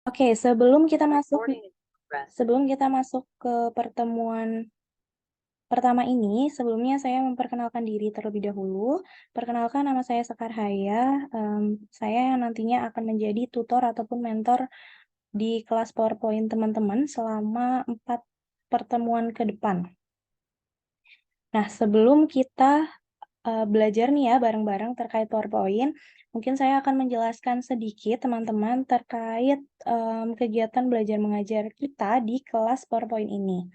Oke, sebelum kita masuk ke pertemuan pertama ini, sebelumnya saya memperkenalkan diri terlebih dahulu. Perkenalkan, nama saya Sekar Haya. Saya yang nantinya akan menjadi tutor ataupun mentor di kelas PowerPoint teman-teman selama 4 pertemuan ke depan. Nah, sebelum kita belajar nih ya bareng-bareng terkait PowerPoint, mungkin saya akan menjelaskan sedikit teman-teman terkait kegiatan belajar mengajar kita di kelas PowerPoint ini.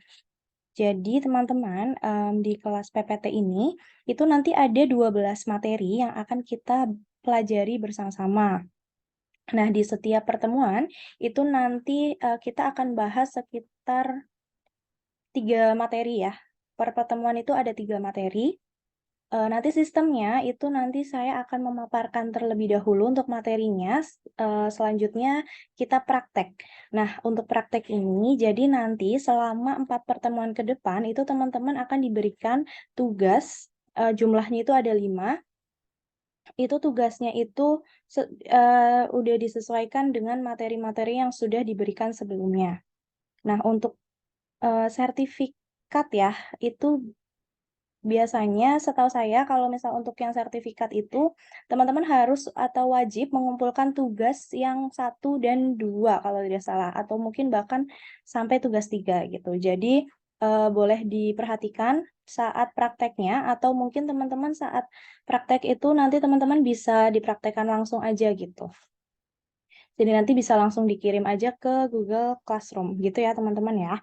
Jadi teman-teman di kelas PPT ini itu nanti ada 12 materi yang akan kita pelajari bersama-sama. Nah, di setiap pertemuan itu nanti kita akan bahas sekitar 3 materi ya. Per pertemuan itu ada 3 materi. Nanti sistemnya itu nanti saya akan memaparkan terlebih dahulu untuk materinya, selanjutnya kita praktek. Nah, untuk praktek ini, jadi nanti selama 4 pertemuan ke depan, itu teman-teman akan diberikan tugas, jumlahnya itu ada 5, itu tugasnya itu udah disesuaikan dengan materi-materi yang sudah diberikan sebelumnya. Nah, untuk sertifikat ya, itu biasanya setahu saya kalau misal untuk yang sertifikat itu teman-teman harus atau wajib mengumpulkan tugas yang 1 dan 2 kalau tidak salah atau mungkin bahkan sampai tugas 3 gitu. Jadi boleh diperhatikan saat prakteknya atau mungkin teman-teman saat praktek itu nanti teman-teman bisa dipraktekkan langsung aja gitu. Jadi nanti bisa langsung dikirim aja ke Google Classroom gitu ya teman-teman ya.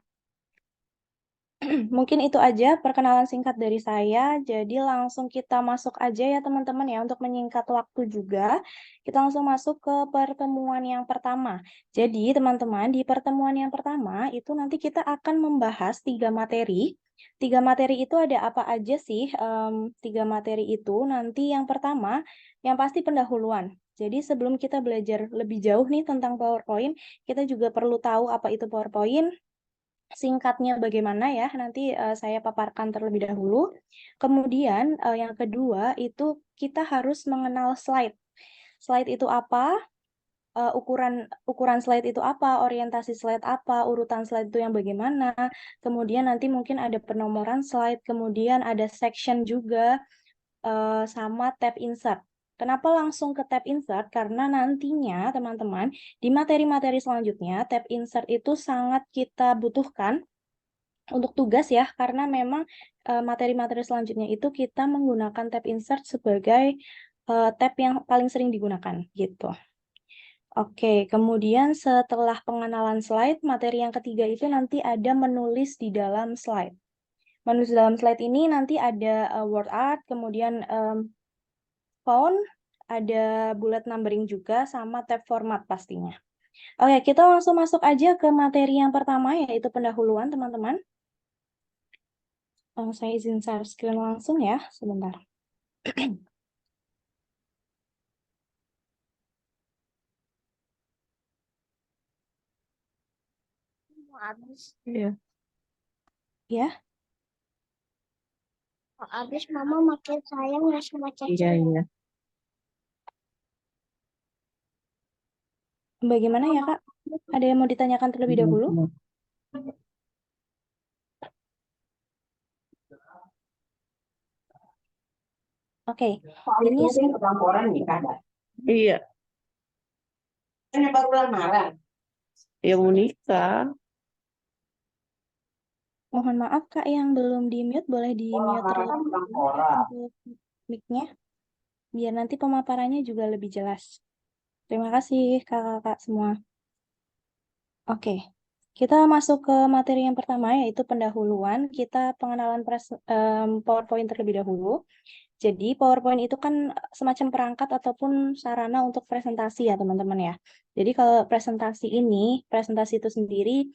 Mungkin itu aja perkenalan singkat dari saya. Jadi langsung kita masuk aja ya teman-teman ya untuk menyingkat waktu juga. Kita langsung masuk ke pertemuan yang pertama. Jadi teman-teman di pertemuan yang pertama itu nanti kita akan membahas 3 materi. 3 materi itu ada apa aja sih? 3 materi itu nanti yang pertama yang pasti pendahuluan. Jadi sebelum kita belajar lebih jauh nih tentang PowerPoint, kita juga perlu tahu apa itu PowerPoint, singkatnya bagaimana ya, nanti saya paparkan terlebih dahulu. Kemudian yang kedua itu kita harus mengenal slide. Slide itu apa? Ukuran slide itu apa? Orientasi slide apa? Urutan slide itu yang bagaimana? Kemudian nanti mungkin ada penomoran slide, kemudian ada section juga, sama tab insert. Kenapa langsung ke tab insert? Karena nantinya teman-teman di materi-materi selanjutnya tab insert itu sangat kita butuhkan untuk tugas ya, karena memang materi-materi selanjutnya itu kita menggunakan tab insert sebagai tab yang paling sering digunakan gitu. Oke, kemudian setelah pengenalan slide, materi yang ketiga itu nanti ada menulis di dalam slide. Menulis di dalam slide ini nanti ada word art, kemudian font, ada bullet numbering juga, sama tab format pastinya. Oke, kita langsung masuk aja ke materi yang pertama, yaitu pendahuluan, teman-teman. Saya izin share screen langsung ya, sebentar. Habis, Iya. Ya, habis mama makin sayang ya sama Caca. Iya, iya. bagaimana ya Kak? Ada yang mau ditanyakan terlebih dahulu? Oke, ini Iya, Kan yang baru lamaran. ya mau nikah. mohon maaf Kak yang belum di-mute, boleh di-mute terlebih dahulu untuk mic-nya, biar nanti pemaparannya juga lebih jelas. Terima kasih Kakak-kakak semua. Oke, kita masuk ke materi yang pertama, yaitu pendahuluan. Kita pengenalan PowerPoint terlebih dahulu. Jadi PowerPoint itu kan semacam perangkat ataupun sarana untuk presentasi ya teman-teman ya. Jadi kalau presentasi itu sendiri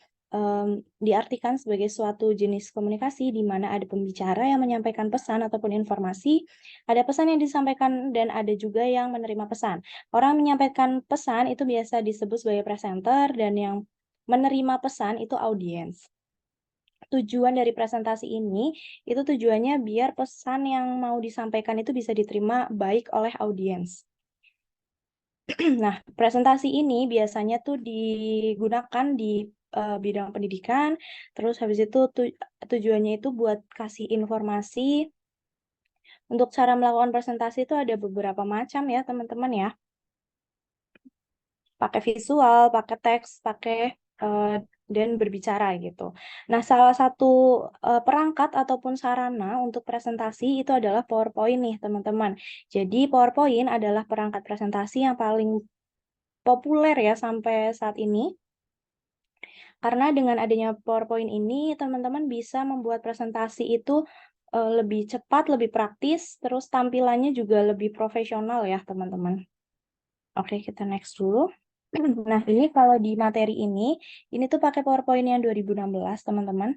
diartikan sebagai suatu jenis komunikasi di mana ada pembicara yang menyampaikan pesan ataupun informasi, ada pesan yang disampaikan dan ada juga yang menerima pesan. Orang menyampaikan pesan itu biasa disebut sebagai presenter dan yang menerima pesan itu audiens. Tujuan dari presentasi ini, itu tujuannya biar pesan yang mau disampaikan itu bisa diterima baik oleh audiens. Nah, presentasi ini biasanya tuh digunakan di bidang pendidikan, terus habis itu tujuannya itu buat kasih informasi. Untuk cara melakukan presentasi itu ada beberapa macam ya, teman-teman ya. Pakai visual, pakai teks, pakai dan berbicara gitu. Nah, salah satu perangkat ataupun sarana untuk presentasi itu adalah PowerPoint nih, teman-teman. Jadi, PowerPoint adalah perangkat presentasi yang paling populer ya sampai saat ini. Karena dengan adanya PowerPoint ini, teman-teman bisa membuat presentasi itu lebih cepat, lebih praktis, terus tampilannya juga lebih profesional ya, teman-teman. Oke, kita next dulu. Nah, ini kalau di materi ini tuh pakai PowerPoint yang 2016, teman-teman.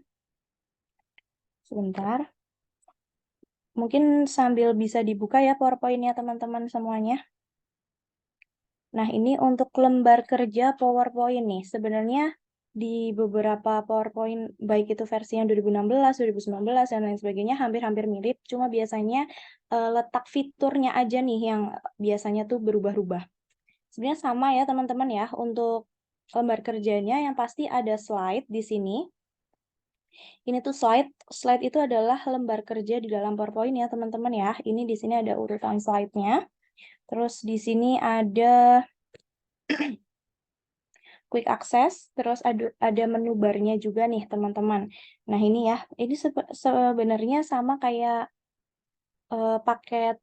Sebentar. Mungkin sambil bisa dibuka ya PowerPoint-nya, teman-teman semuanya. Nah, ini untuk lembar kerja PowerPoint nih. Sebenarnya di beberapa PowerPoint, baik itu versi yang 2016, 2019, dan lain sebagainya, hampir-hampir mirip. Cuma biasanya letak fiturnya aja nih yang biasanya tuh berubah-ubah. Sebenarnya sama ya teman-teman ya, untuk lembar kerjanya yang pasti ada slide di sini. Ini tuh slide itu adalah lembar kerja di dalam PowerPoint ya teman-teman ya. Ini di sini ada urutan slide-nya. Terus di sini ada quick access, terus ada menu barnya juga nih teman-teman. Nah ini ya, ini sebenarnya sama kayak paket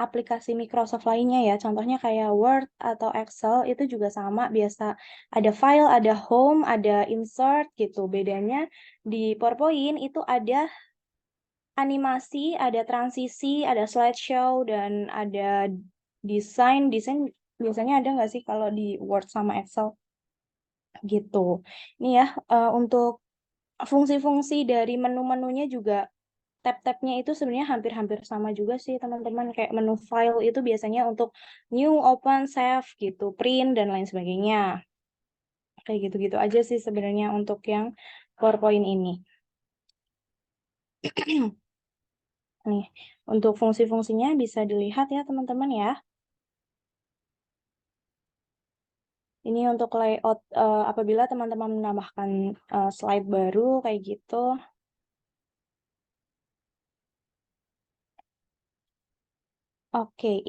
aplikasi Microsoft lainnya ya. Contohnya kayak Word atau Excel itu juga sama. Biasa ada file, ada home, ada insert gitu. Bedanya di PowerPoint itu ada animasi, ada transisi, ada slideshow, dan ada desain. Desain biasanya ada nggak sih kalau di Word sama Excel? Gitu. Ini ya, untuk fungsi-fungsi dari menu-menunya juga tab-tabnya itu sebenarnya hampir-hampir sama juga sih teman-teman. Kayak menu file itu biasanya untuk new, open, save gitu, print, dan lain sebagainya. Kayak gitu-gitu aja sih sebenarnya untuk yang PowerPoint ini. Nih, untuk fungsi-fungsinya bisa dilihat ya teman-teman ya. Ini untuk layout apabila teman-teman menambahkan slide baru kayak gitu. Oke.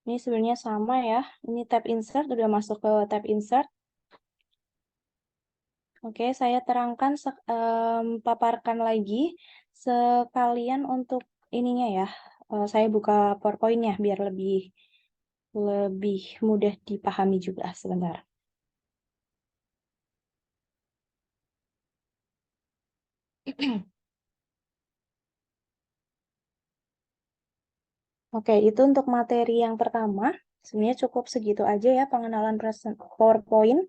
Ini sebenarnya sama ya. Ini tab insert, udah masuk ke tab insert. Oke, saya terangkan, paparkan lagi sekalian untuk ininya ya. Saya buka PowerPoint-nya biar lebih mudah dipahami juga sebentar. Oke, itu untuk materi yang pertama. Sebenarnya cukup segitu aja ya pengenalan PowerPoint.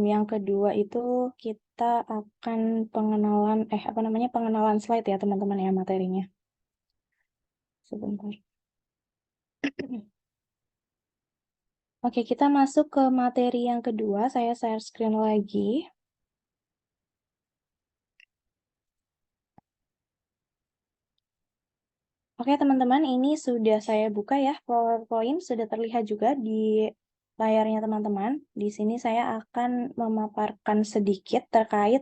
Yang kedua itu kita akan pengenalan slide ya teman-teman ya materinya. Sebentar. Oke, kita masuk ke materi yang kedua. Saya share screen lagi. Oke, teman-teman, ini sudah saya buka ya. PowerPoint sudah terlihat juga di layarnya teman-teman. Di sini saya akan memaparkan sedikit terkait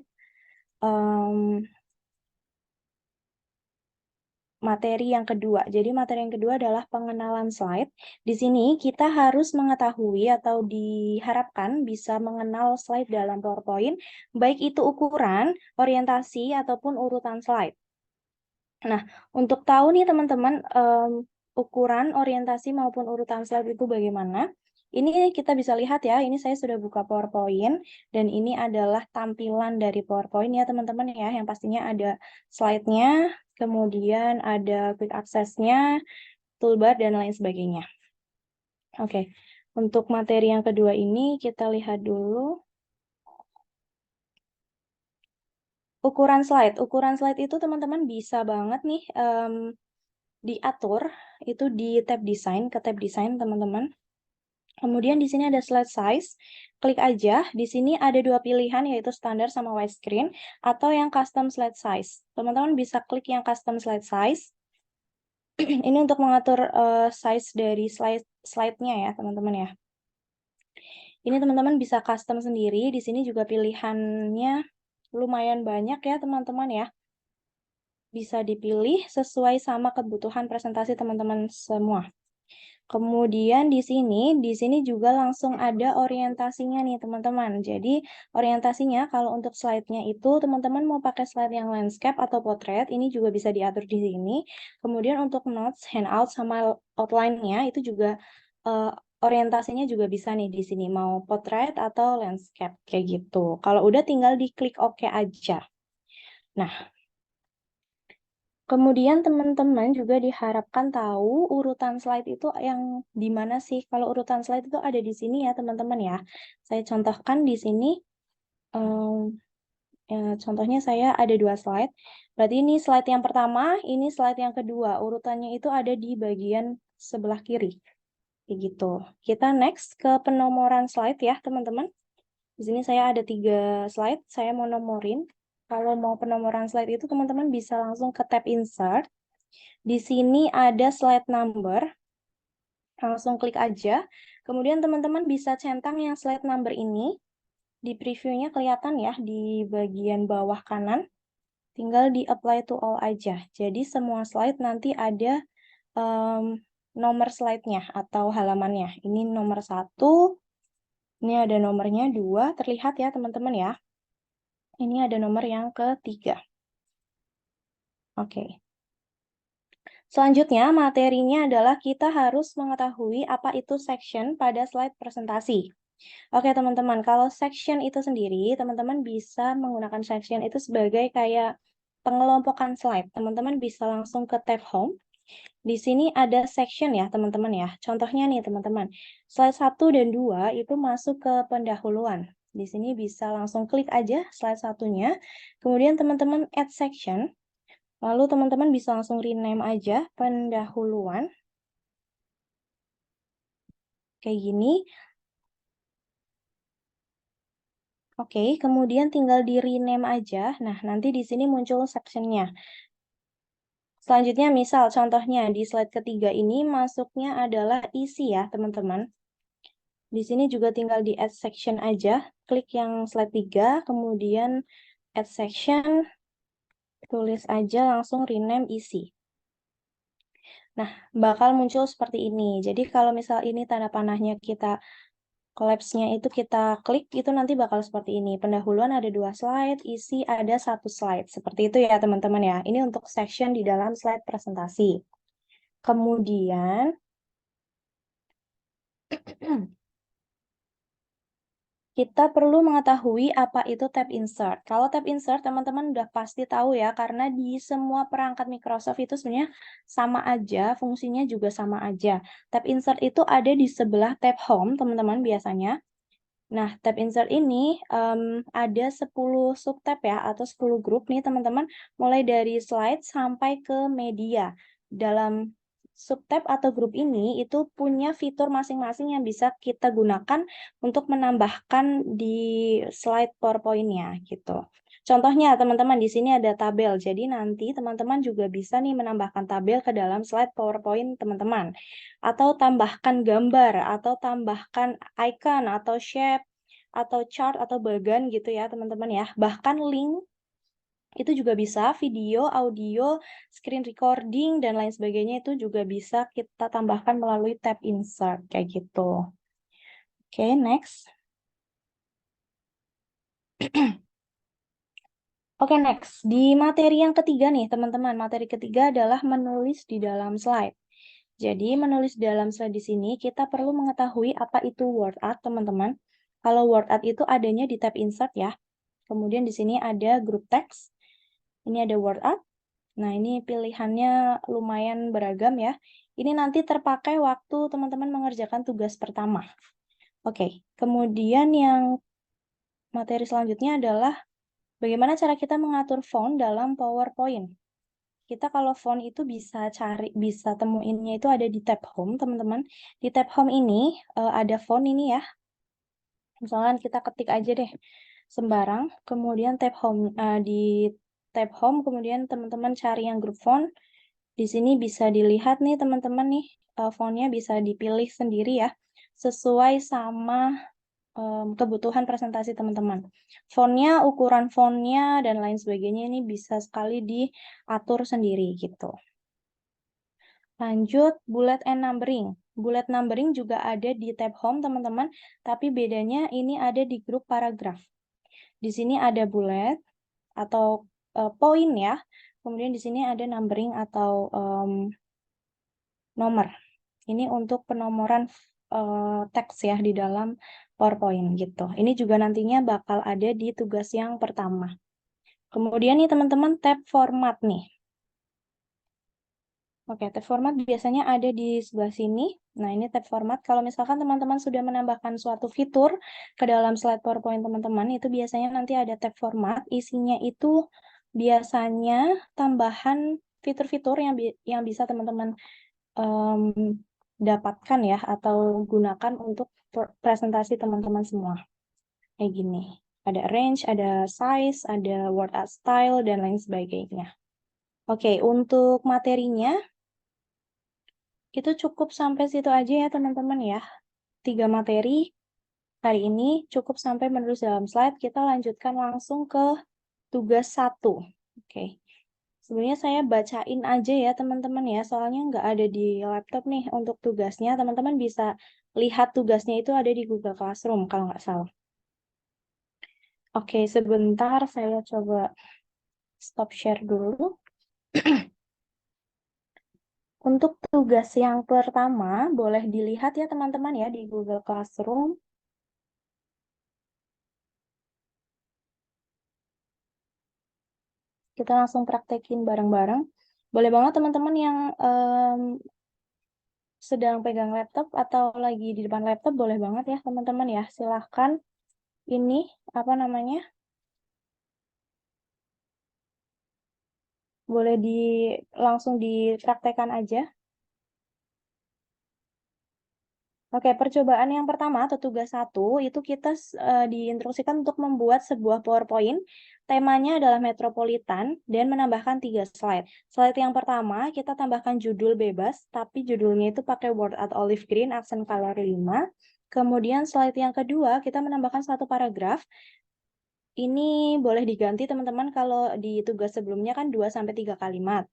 materi yang kedua. Jadi materi yang kedua adalah pengenalan slide. Di sini kita harus mengetahui atau diharapkan bisa mengenal slide dalam PowerPoint, baik itu ukuran, orientasi, ataupun urutan slide. Nah, untuk tahu nih teman-teman, ukuran, orientasi, maupun urutan slide itu bagaimana, ini kita bisa lihat ya, ini saya sudah buka PowerPoint, dan ini adalah tampilan dari PowerPoint ya teman-teman ya, yang pastinya ada slide-nya, kemudian ada quick access-nya, toolbar, dan lain sebagainya. Oke, untuk materi yang kedua ini kita lihat dulu. Ukuran slide itu teman-teman bisa banget nih diatur itu di tab desain, ke tab desain teman-teman. Kemudian di sini ada slide size. Klik aja. Di sini ada dua pilihan yaitu standar sama widescreen atau yang custom slide size. Teman-teman bisa klik yang custom slide size. Ini untuk mengatur size dari slide-nya ya, teman-teman ya. Ini teman-teman bisa custom sendiri. Di sini juga pilihannya lumayan banyak ya, teman-teman ya. Bisa dipilih sesuai sama kebutuhan presentasi teman-teman semua. Kemudian di sini juga langsung ada orientasinya nih teman-teman. Jadi orientasinya kalau untuk slide-nya itu teman-teman mau pakai slide yang landscape atau potret, ini juga bisa diatur di sini. Kemudian untuk notes, handout, sama outline-nya itu juga orientasinya juga bisa nih di sini, mau potret atau landscape kayak gitu. Kalau udah tinggal diklik OK aja. Nah, kemudian teman-teman juga diharapkan tahu urutan slide itu yang di mana sih. Kalau urutan slide itu ada di sini ya teman-teman ya. Saya contohkan di sini. Contohnya saya ada dua slide. Berarti ini slide yang pertama, ini slide yang kedua. Urutannya itu ada di bagian sebelah kiri. Kayak gitu. Kita next ke penomoran slide ya teman-teman. Di sini saya ada 3 slide. Saya mau nomorin. Kalau mau penomoran slide itu teman-teman bisa langsung ke tab insert. Di sini ada slide number, langsung klik aja. Kemudian teman-teman bisa centang yang slide number ini. Di previewnya kelihatan ya di bagian bawah kanan. Tinggal di apply to all aja. Jadi semua slide nanti ada nomor slide-nya atau halamannya. Ini nomor 1, ini ada nomornya 2, terlihat ya teman-teman ya. Ini ada nomor yang ketiga. Oke. Selanjutnya, materinya adalah kita harus mengetahui apa itu section pada slide presentasi. Oke, teman-teman, kalau section itu sendiri, teman-teman bisa menggunakan section itu sebagai kayak pengelompokan slide. Teman-teman bisa langsung ke tab home. Di sini ada section ya, teman-teman ya. Contohnya nih, teman-teman. Slide 1 dan 2 itu masuk ke pendahuluan. Di sini bisa langsung klik aja slide satunya. Kemudian teman-teman add section. Lalu teman-teman bisa langsung rename aja pendahuluan. Kayak gini. Oke, kemudian tinggal di rename aja. Nah, nanti di sini muncul section-nya. Selanjutnya, misal contohnya di slide ketiga ini masuknya adalah isi ya, teman-teman. Di sini juga tinggal di add section aja. Klik yang slide 3, kemudian add section, tulis aja langsung rename isi. Nah, bakal muncul seperti ini. Jadi kalau misal ini tanda panahnya kita collapse-nya itu kita klik, itu nanti bakal seperti ini. Pendahuluan ada 2 slide, isi ada 1 slide. Seperti itu ya teman-teman ya. Ini untuk section di dalam slide presentasi. Kemudian, kita perlu mengetahui apa itu tab insert. Kalau tab insert, teman-teman udah pasti tahu ya, karena di semua perangkat Microsoft itu sebenarnya sama aja, fungsinya juga sama aja. Tab insert itu ada di sebelah tab home, teman-teman biasanya. Nah, tab insert ini ada 10 subtab ya, atau 10 grup nih teman-teman, mulai dari slide sampai ke media. Dalam subtab atau grup ini itu punya fitur masing-masing yang bisa kita gunakan untuk menambahkan di slide PowerPoint-nya gitu. Contohnya teman-teman di sini ada tabel. Jadi nanti teman-teman juga bisa nih menambahkan tabel ke dalam slide PowerPoint teman-teman. Atau tambahkan gambar, atau tambahkan icon, atau shape, atau chart, atau bagan gitu ya teman-teman ya. Bahkan link itu juga bisa, video, audio, screen recording, dan lain sebagainya itu juga bisa kita tambahkan melalui tab insert, kayak gitu. Oke, next. Oke, next. Di materi yang ketiga nih, teman-teman. Materi ketiga adalah menulis di dalam slide. Jadi, menulis di dalam slide di sini, kita perlu mengetahui apa itu word art, teman-teman. Kalau word art itu adanya di tab insert ya. Kemudian di sini ada group text. Ini ada word art. Nah, ini pilihannya lumayan beragam ya. Ini nanti terpakai waktu teman-teman mengerjakan tugas pertama. Oke, kemudian yang materi selanjutnya adalah bagaimana cara kita mengatur font dalam PowerPoint. kita kalau font itu bisa temuinnya itu ada di tab home, teman-teman. Di tab home ini ada font ini ya. Misalkan kita ketik aja deh sembarang, kemudian di tab home, kemudian teman-teman cari yang grup font. Di sini bisa dilihat nih teman-teman nih, fontnya bisa dipilih sendiri ya, sesuai sama kebutuhan presentasi teman-teman. Fontnya, ukuran fontnya, dan lain sebagainya ini bisa sekali diatur sendiri gitu. Lanjut, bullet and numbering. Bullet numbering juga ada di tab home teman-teman, tapi bedanya ini ada di grup paragraf. Di sini ada bullet atau poin ya, kemudian di sini ada numbering atau nomor. Ini untuk penomoran teks ya di dalam PowerPoint gitu. Ini juga nantinya bakal ada di tugas yang pertama. Kemudian nih teman-teman tab format nih. Oke, tab format biasanya ada di sebelah sini. Nah, ini tab format. Kalau misalkan teman-teman sudah menambahkan suatu fitur ke dalam slide PowerPoint teman-teman, itu biasanya nanti ada tab format. Isinya itu biasanya tambahan fitur-fitur yang bisa teman-teman dapatkan ya, atau gunakan untuk presentasi teman-teman semua. Kayak gini. Ada range, ada size, ada word art style, dan lain sebagainya. Oke, untuk materinya, itu cukup sampai situ aja ya teman-teman ya. 3 materi hari ini cukup sampai menulis dalam slide. Kita lanjutkan langsung ke tugas 1. Oke. Sebenarnya saya bacain aja ya teman-teman ya, soalnya nggak ada di laptop nih untuk tugasnya. Teman-teman bisa lihat tugasnya itu ada di Google Classroom kalau nggak salah. Oke, sebentar saya coba stop share dulu. Untuk tugas yang pertama, boleh dilihat ya teman-teman ya di Google Classroom. Kita langsung praktekin bareng-bareng. Boleh banget teman-teman yang sedang pegang laptop atau lagi di depan laptop, boleh banget ya teman-teman ya. Silahkan ini, apa namanya, boleh langsung dipraktekkan aja. Oke, percobaan yang pertama atau tugas 1 itu kita diinstruksikan untuk membuat sebuah PowerPoint. Temanya adalah metropolitan dan menambahkan 3 slide. Slide yang pertama kita tambahkan judul bebas, tapi judulnya itu pakai word art olive green, accent color 5. Kemudian slide yang kedua kita menambahkan satu paragraf. Ini boleh diganti teman-teman, kalau di tugas sebelumnya kan 2-3 kalimat.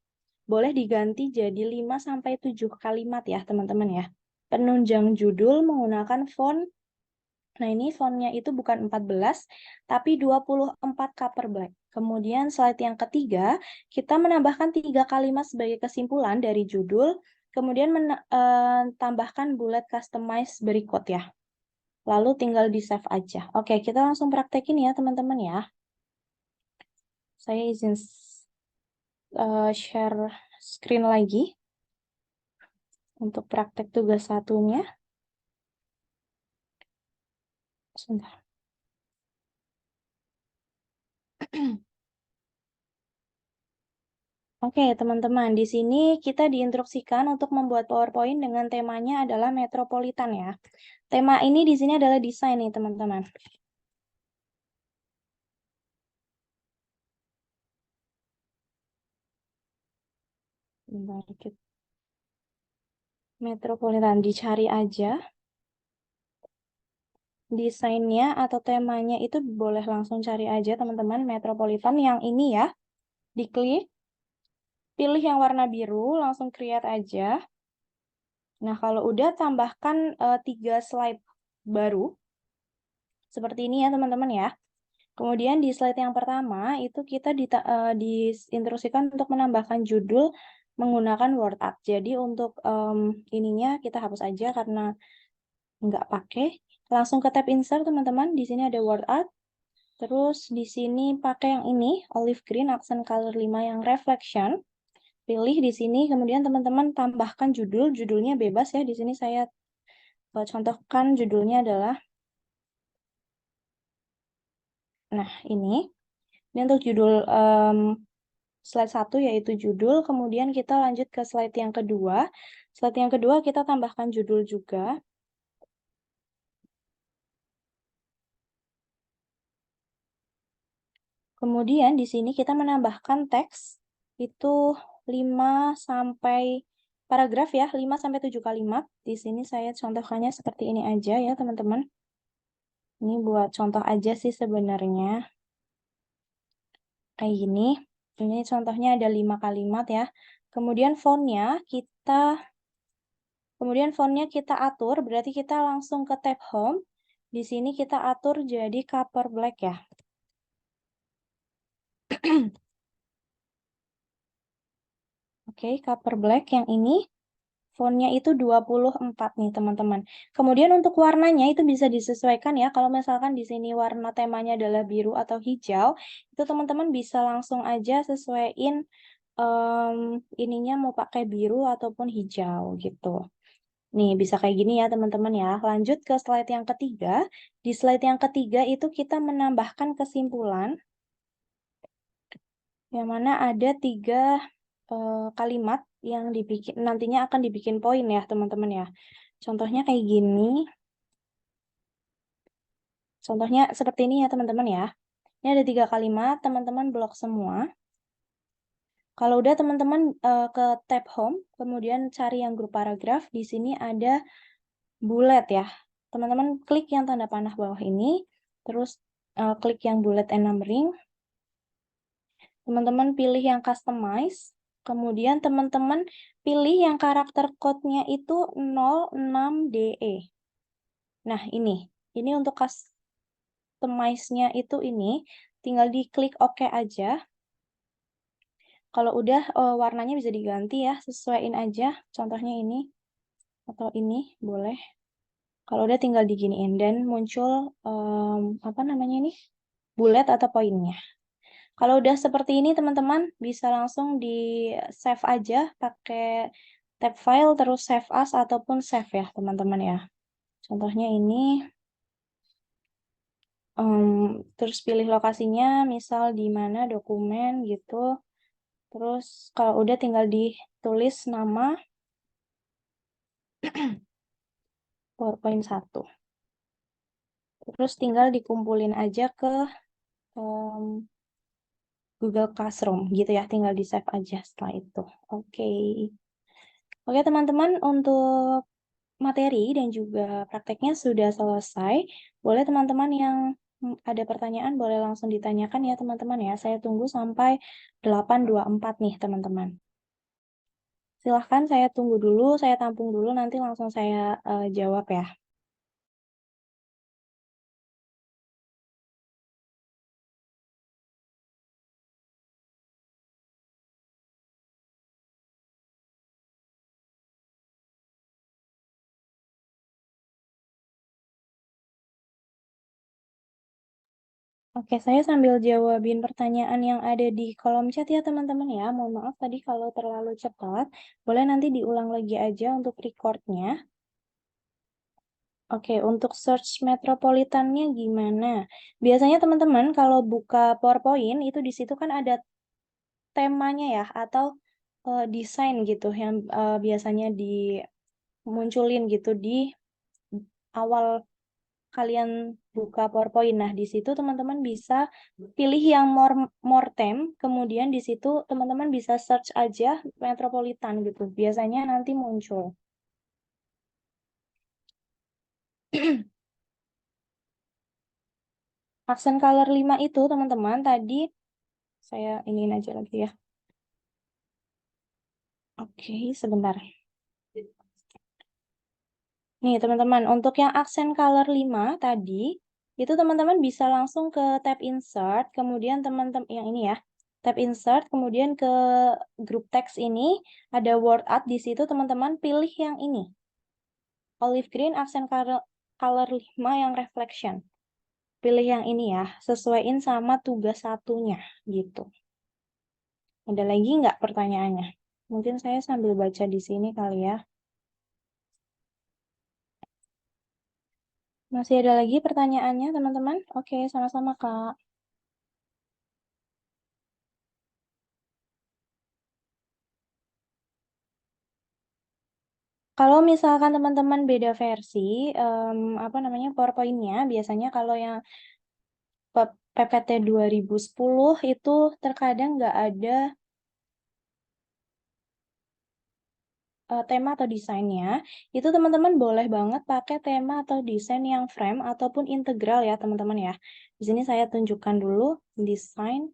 Boleh diganti jadi 5-7 kalimat ya teman-teman ya. Penunjang judul menggunakan font. Nah, ini fontnya itu bukan 14, tapi 24 Cover Black. Kemudian slide yang ketiga, kita menambahkan 3 kalimat sebagai kesimpulan dari judul, kemudian tambahkan bullet customize berikut ya. Lalu tinggal di-save aja. Oke, kita langsung praktekin ya teman-teman ya. Saya izin share screen lagi untuk praktek tugas satunya. Sebentar. Oke, teman-teman, di sini kita diinstruksikan untuk membuat PowerPoint dengan temanya adalah metropolitan ya. Tema ini di sini adalah desain nih, teman-teman. Metropolitan dicari aja. Desainnya atau temanya itu boleh langsung cari aja, teman-teman. Metropolitan yang ini ya. Diklik. Pilih yang warna biru, langsung create aja. Nah, kalau udah tambahkan 3 slide baru. Seperti ini ya, teman-teman ya. Kemudian di slide yang pertama, itu kita diinstruksikan untuk menambahkan judul menggunakan word art. Jadi untuk ininya kita hapus aja karena nggak pakai. Langsung ke tab insert, teman-teman. Di sini ada word art. Terus di sini pakai yang ini, olive green, accent color 5 yang reflection. Pilih di sini, kemudian teman-teman tambahkan judul, judulnya bebas ya. Di sini saya contohkan judulnya adalah, nah ini untuk judul slide 1 yaitu judul, kemudian kita lanjut ke slide yang kedua. Slide yang kedua kita tambahkan judul juga. Kemudian di sini kita menambahkan teks itu 5 sampai paragraf ya, 5 sampai 7 kalimat. Di sini saya contohkannya seperti ini aja ya, teman-teman. Ini buat contoh aja sih sebenarnya. Kayak gini. Ini contohnya ada 5 kalimat ya. Kemudian fontnya kita atur, berarti kita langsung ke tab home. Di sini kita atur jadi color black ya. Oke, color black yang ini. Fontnya itu 24 nih, teman-teman. Kemudian untuk warnanya itu bisa disesuaikan ya. Kalau misalkan di sini warna temanya adalah biru atau hijau, itu teman-teman bisa langsung aja sesuaiin ininya mau pakai biru ataupun hijau gitu. Nih, bisa kayak gini ya, teman-teman ya. Lanjut ke slide yang ketiga. Di slide yang ketiga itu kita menambahkan kesimpulan, yang mana ada 3 kalimat yang nantinya akan dibikin poin ya, teman-teman ya. Contohnya kayak gini. Contohnya seperti ini ya, teman-teman ya. Ini ada 3 kalimat, teman-teman blok semua. Kalau udah teman-teman ke tab home, kemudian cari yang grup paragraf, di sini ada bullet ya. Teman-teman klik yang tanda panah bawah ini, terus klik yang bullet and numbering. Teman-teman pilih yang customize, kemudian teman-teman pilih yang karakter code-nya itu 06DE. Nah, ini untuk customize-nya itu tinggal diklik OK aja. Kalau udah warnanya bisa diganti ya, sesuaiin aja. Contohnya ini atau ini boleh. Kalau udah tinggal diginiin dan muncul apa namanya ini? Bullet atau poinnya. Kalau udah seperti ini teman-teman bisa langsung di save aja pakai tab file terus save as ataupun save ya teman-teman ya. Contohnya ini terus pilih lokasinya misal di mana dokumen gitu. Terus kalau udah tinggal ditulis nama PowerPoint 1. Terus tinggal dikumpulin aja ke Google Classroom gitu ya, tinggal di save aja setelah itu. Oke. Oke teman-teman, untuk materi dan juga prakteknya sudah selesai. Boleh teman-teman yang ada pertanyaan boleh langsung ditanyakan ya teman-teman ya. Saya tunggu sampai 8.24 nih teman-teman. Silahkan saya tunggu dulu, saya tampung dulu, nanti langsung saya jawab ya. Oke, saya sambil jawabin pertanyaan yang ada di kolom chat ya teman-teman ya. Mohon maaf tadi kalau terlalu cepat. Boleh nanti diulang lagi aja untuk recordnya. Oke, untuk search metropolitannya gimana? Biasanya teman-teman kalau buka PowerPoint itu di situ kan ada temanya ya atau desain gitu yang biasanya dimunculin gitu di awal kalian buka PowerPoint. Nah, di situ teman-teman bisa pilih yang more theme, kemudian di situ teman-teman bisa search aja metropolitan gitu. Biasanya nanti muncul. Aksen color 5 itu teman-teman tadi saya iniin aja lagi ya. Oke, sebentar. Nih teman-teman, untuk yang aksen color 5 tadi, itu teman-teman bisa langsung ke tab insert, kemudian teman-teman yang ini ya, tab insert, kemudian ke grup teks ini, ada word art di situ teman-teman pilih yang ini. Olive green aksen color 5 yang reflection. Pilih yang ini ya, sesuaiin sama tugas satunya gitu. Ada lagi nggak pertanyaannya? Mungkin saya sambil baca di sini kali ya. Masih ada lagi pertanyaannya, teman-teman? Oke, sama-sama, Kak. Kalau misalkan teman-teman beda versi, apa namanya, PowerPoint-nya, biasanya kalau yang PPT 2010 itu terkadang nggak ada tema atau desainnya, itu teman-teman boleh banget pakai tema atau desain yang frame ataupun integral ya teman-teman ya. Di sini saya tunjukkan dulu desain.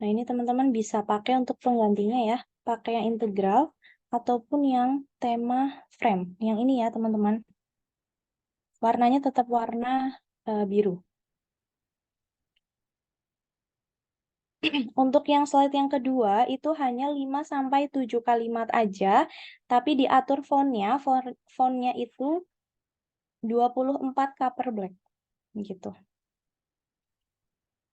Nah ini teman-teman bisa pakai untuk penggantinya ya, pakai yang integral ataupun yang tema frame. Yang ini ya teman-teman. Warnanya tetap warna biru. Untuk yang slide yang kedua itu hanya 5-7 kalimat aja, tapi diatur fontnya itu 24 cover black gitu.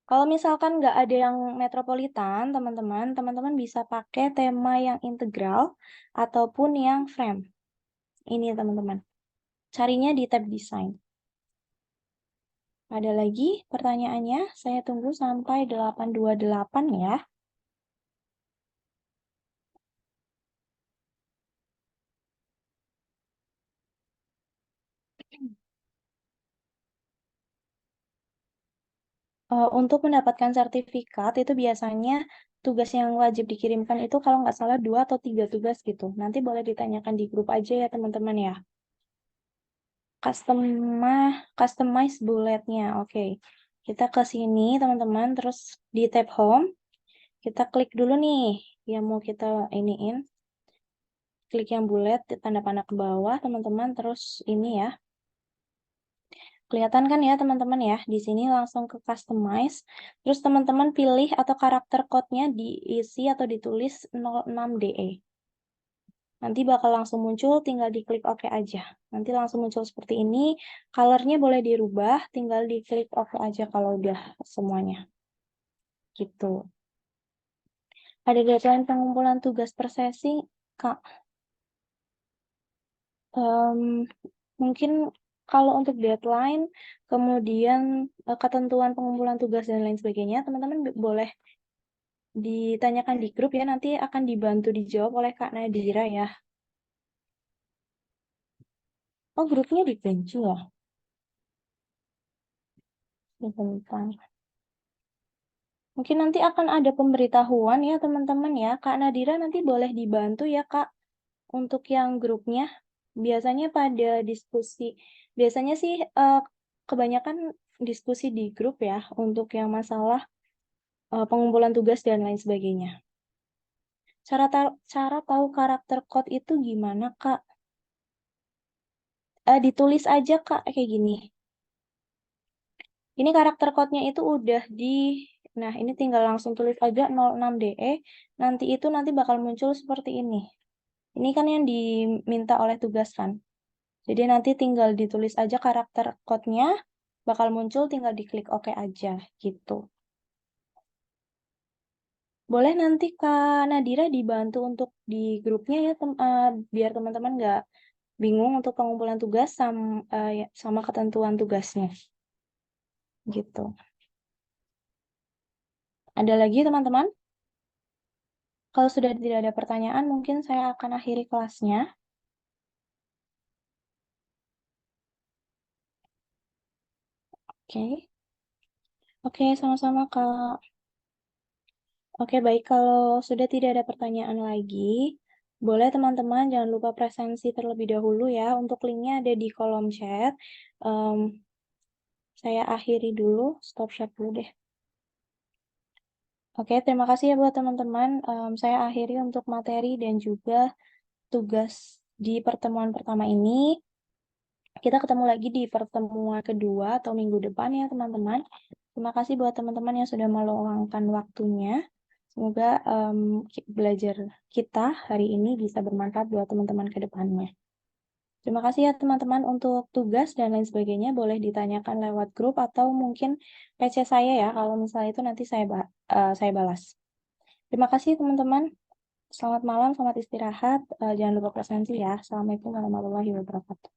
Kalau misalkan nggak ada yang metropolitan, teman-teman bisa pakai tema yang integral ataupun yang frame. Ini teman-teman. Carinya di tab desain. Ada lagi pertanyaannya? Saya tunggu sampai 828 ya. Untuk mendapatkan sertifikat itu biasanya tugas yang wajib dikirimkan itu kalau nggak salah 2 atau 3 tugas gitu. Nanti boleh ditanyakan di grup aja ya teman-teman ya. Customize bulletnya, oke. Kita ke sini teman-teman, terus di tab home, kita klik dulu nih yang mau kita iniin. Klik yang bullet, tanda panah ke bawah teman-teman, terus ini ya. Kelihatan kan ya teman-teman ya, di sini langsung ke customize, terus teman-teman pilih atau karakter code-nya diisi atau ditulis 06DE. Nanti bakal langsung muncul, tinggal diklik OK aja. Nanti langsung muncul seperti ini, color-nya boleh dirubah, tinggal diklik OK aja kalau udah semuanya. Gitu. Ada deadline pengumpulan tugas per sesi, Kak. Mungkin kalau untuk deadline, kemudian ketentuan pengumpulan tugas dan lain sebagainya, teman-teman boleh ditanyakan di grup ya, nanti akan dibantu dijawab oleh Kak Nadira ya. Oh, grupnya dikunci ya? Sebentar. Mungkin nanti akan ada pemberitahuan ya teman-teman ya. Kak Nadira nanti boleh dibantu ya Kak untuk yang grupnya. Biasanya pada diskusi, biasanya sih kebanyakan diskusi di grup ya untuk yang masalah pengumpulan tugas dan lain sebagainya. Cara tahu karakter code itu gimana Kak? Ditulis aja Kak kayak gini. Ini karakter code-nya itu udah nah ini tinggal langsung tulis aja 06DE, nanti bakal muncul seperti ini. Ini kan yang diminta oleh tugas kan. Jadi nanti tinggal ditulis aja karakter code-nya, bakal muncul tinggal diklik OK aja gitu. Boleh nanti Kak Nadira dibantu untuk di grupnya ya, biar teman-teman nggak bingung untuk pengumpulan tugas sama ketentuan tugasnya. Gitu. Ada lagi teman-teman? Kalau sudah tidak ada pertanyaan, mungkin saya akan akhiri kelasnya. Oke. Oke, sama-sama Kak. Oke, baik. Kalau sudah tidak ada pertanyaan lagi, boleh teman-teman jangan lupa presensi terlebih dahulu ya. Untuk linknya ada di kolom chat. Saya akhiri dulu, stop share dulu deh. Oke, terima kasih ya buat teman-teman. Saya akhiri untuk materi dan juga tugas di pertemuan pertama ini. Kita ketemu lagi di pertemuan kedua atau minggu depan ya teman-teman. Terima kasih buat teman-teman yang sudah meluangkan waktunya. Semoga belajar kita hari ini bisa bermanfaat buat teman-teman ke depannya. Terima kasih ya teman-teman untuk tugas dan lain sebagainya. Boleh ditanyakan lewat grup atau mungkin PC saya ya. Kalau misalnya itu nanti saya balas. Terima kasih teman-teman. Selamat malam, selamat istirahat. Jangan lupa presensi ya. Assalamualaikum warahmatullahi wabarakatuh.